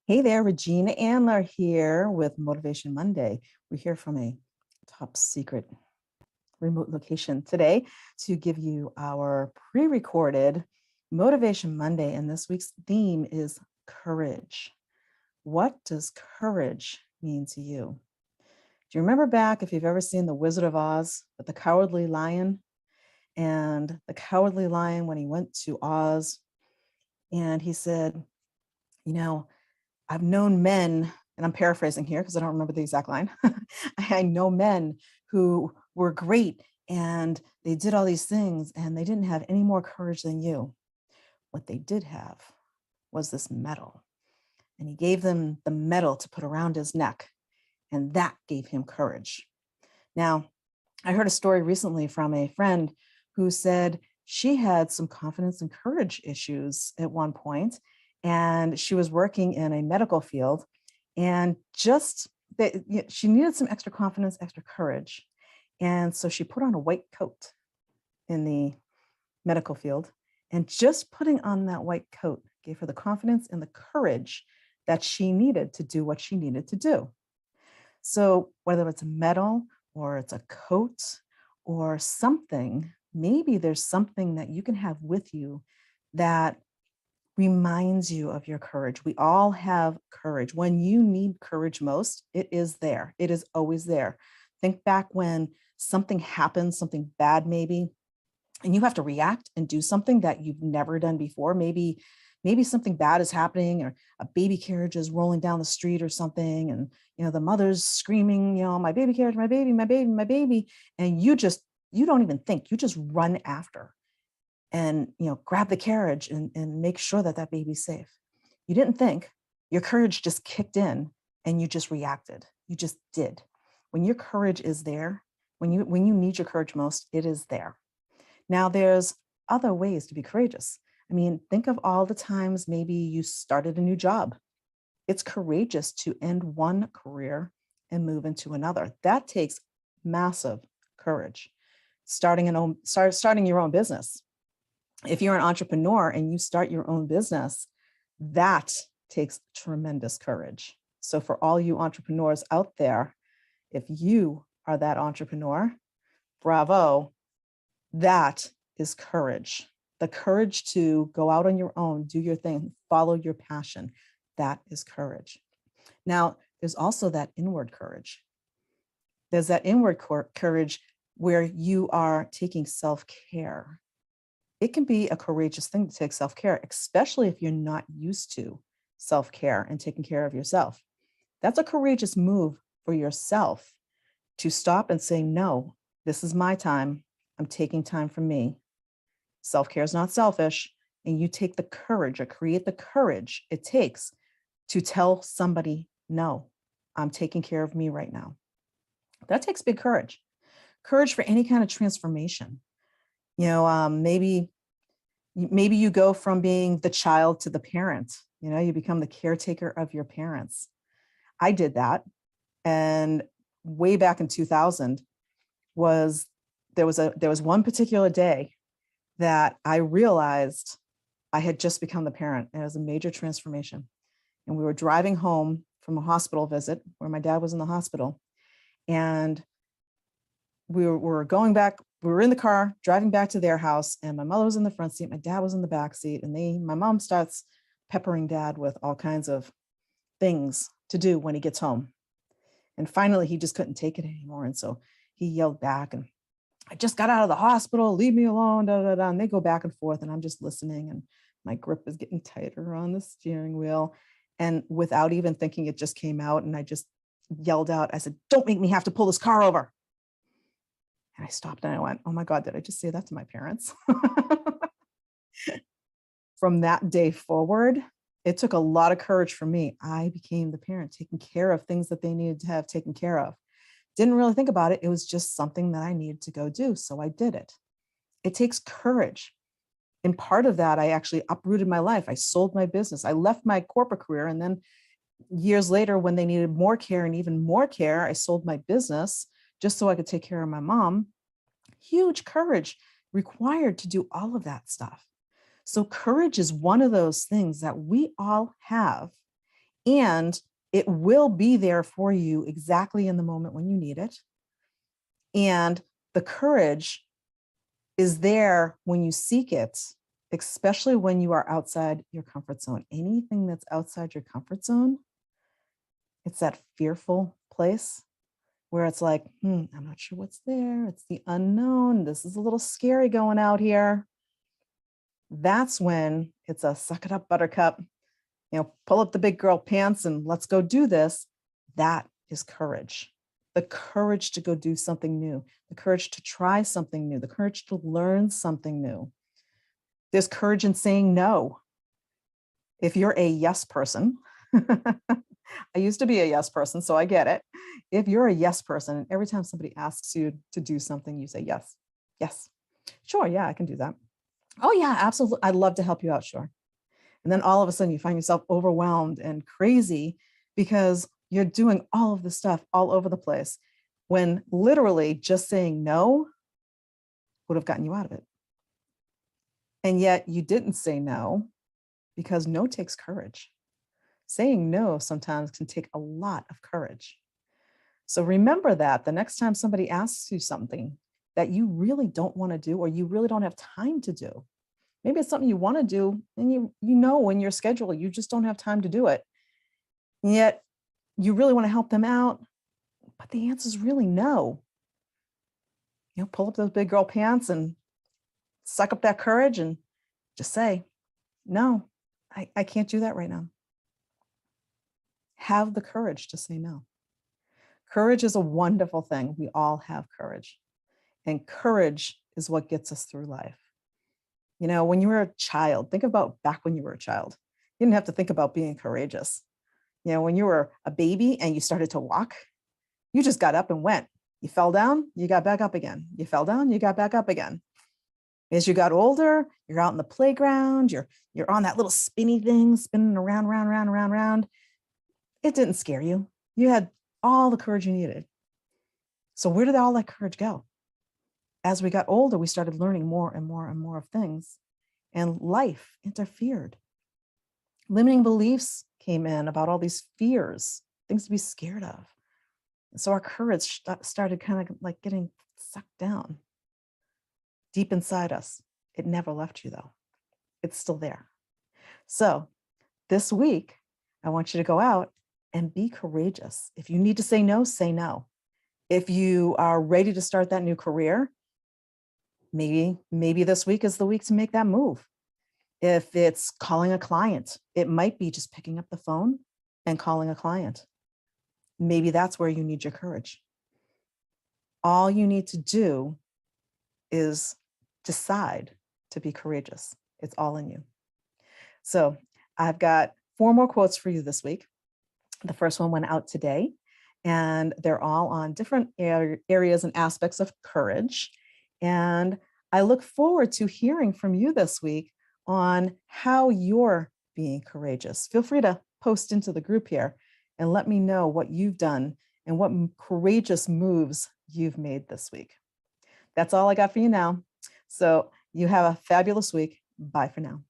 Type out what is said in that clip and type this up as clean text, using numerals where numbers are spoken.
Hey there, Regina Andler here with Motivation Monday. We're here from a top secret remote location today to give you our pre-recorded Motivation Monday. And this week's theme is courage. What does courage mean to you? Do you remember back, if you've ever seen The Wizard of Oz, with the Cowardly Lion? And the Cowardly Lion, when he went to Oz, and he said, you know, I've known men, and I'm paraphrasing here because I don't remember the exact line. I know men who were great and they did all these things and they didn't have any more courage than you. What they did have was this medal. And he gave them the medal to put around his neck, and that gave him courage. Now, I heard a story recently from a friend who said she had some confidence and courage issues at one point, and she was working in a medical field, and she needed some extra confidence, extra courage. And so she put on a white coat in the medical field, and just putting on that white coat gave her the confidence and the courage that she needed to do what she needed to do. So whether it's a medal or it's a coat or something, maybe there's something that you can have with you that reminds you of your courage. We all have courage. When you need courage most, it is there. It is always there. Think back when something happens, something bad maybe, and you have to react and do something that you've never done before. Maybe something bad is happening, or a baby carriage is rolling down the street or something, and the mother's screaming, my baby carriage, my baby, my baby, my baby, and you don't even think, you just run after and grab the carriage and make sure that that baby's safe. You didn't think, your courage just kicked in and you just reacted. You just did. When your courage is there, when you need your courage most, it is there. Now there's other ways to be courageous. I mean, think of all the times maybe you started a new job. It's courageous to end one career and move into another. That takes massive courage. Starting your own business. If you're an entrepreneur and you start your own business, that takes tremendous courage. So for all you entrepreneurs out there, if you are that entrepreneur, bravo, that is courage. The courage to go out on your own, do your thing, follow your passion. That is courage. Now, there's also that inward courage. There's that inward courage where you are taking self-care. It can be a courageous thing to take self-care, especially if you're not used to self-care and taking care of yourself. That's a courageous move for yourself to stop and say, no, this is my time. I'm taking time for me. Self-care is not selfish. And you take the courage or create the courage it takes to tell somebody, no, I'm taking care of me right now. That takes big courage. Courage for any kind of transformation. Maybe you go from being the child to the parent. You become the caretaker of your parents. I did that. And way back in 2000 there was one particular day that I realized I had just become the parent. And it was a major transformation. And we were driving home from a hospital visit where my dad was in the hospital. And we were going back, we were in the car driving back to their house, and my mother was in the front seat, my dad was in the back seat, and my mom starts peppering dad with all kinds of things to do when he gets home. And finally, he just couldn't take it anymore. And so he yelled back, and I just got out of the hospital, leave me alone, da, da, da. And they go back and forth, and I'm just listening, and my grip is getting tighter on the steering wheel. And without even thinking, it just came out, and I just yelled out, I said, don't make me have to pull this car over. And I stopped and I went, oh my God, did I just say that to my parents? From that day forward, it took a lot of courage for me. I became the parent, taking care of things that they needed to have taken care of. Didn't really think about it. It was just something that I needed to go do. So I did it. It takes courage. And part of that, I actually uprooted my life. I sold my business. I left my corporate career. And then years later, when they needed more care and even more care, I sold my business just so I could take care of my mom. Huge courage required to do all of that stuff. So courage is one of those things that we all have. and it will be there for you exactly in the moment when you need it. And the courage is there when you seek it, especially when you are outside your comfort zone. Anything that's outside your comfort zone, it's that fearful place where it's like, I'm not sure what's there. It's the unknown. This is a little scary going out here. That's when it's a suck it up, buttercup, pull up the big girl pants and let's go do this. That is courage. The courage to go do something new, the courage to try something new, the courage to learn something new. There's courage in saying no. If you're a yes person, I used to be a yes person, so I get it. If you're a yes person, and every time somebody asks you to do something, you say yes, yes, sure, yeah, I can do that. Oh yeah, absolutely. I'd love to help you out, sure. And then all of a sudden you find yourself overwhelmed and crazy because you're doing all of the stuff all over the place when literally just saying no would have gotten you out of it. And yet you didn't say no because no takes courage. Saying no sometimes can take a lot of courage. So remember that the next time somebody asks you something that you really don't want to do or you really don't have time to do, maybe it's something you want to do and you know in your schedule you just don't have time to do it. And yet you really want to help them out, but the answer is really no. Pull up those big girl pants and suck up that courage and just say, no, I can't do that right now. Have the courage to say no. Courage is a wonderful thing. We all have courage. And courage is what gets us through life. When you were a child, think about back when you were a child. You didn't have to think about being courageous. When you were a baby and you started to walk, you just got up and went. You fell down, you got back up again. You fell down, you got back up again. As you got older, you're out in the playground, you're on that little spinny thing, spinning around, round. It didn't scare you. You had all the courage you needed. So where did all that courage go? As we got older, we started learning more and more and more of things, and life interfered. Limiting beliefs came in about all these fears, things to be scared of. And so our courage started kind of like getting sucked down deep inside us. It never left you though. It's still there. So this week, I want you to go out and be courageous. If you need to say no, say no. If you are ready to start that new career, maybe this week is the week to make that move. If it's calling a client, it might be just picking up the phone and calling a client. Maybe that's where you need your courage. All you need to do is decide to be courageous. It's all in you. So I've got 4 more quotes for you this week. The first one went out today, and they're all on different areas and aspects of courage. And I look forward to hearing from you this week on how you're being courageous. Feel free to post into the group here and let me know what you've done and what courageous moves you've made this week. That's all I got for you now. So you have a fabulous week. Bye for now.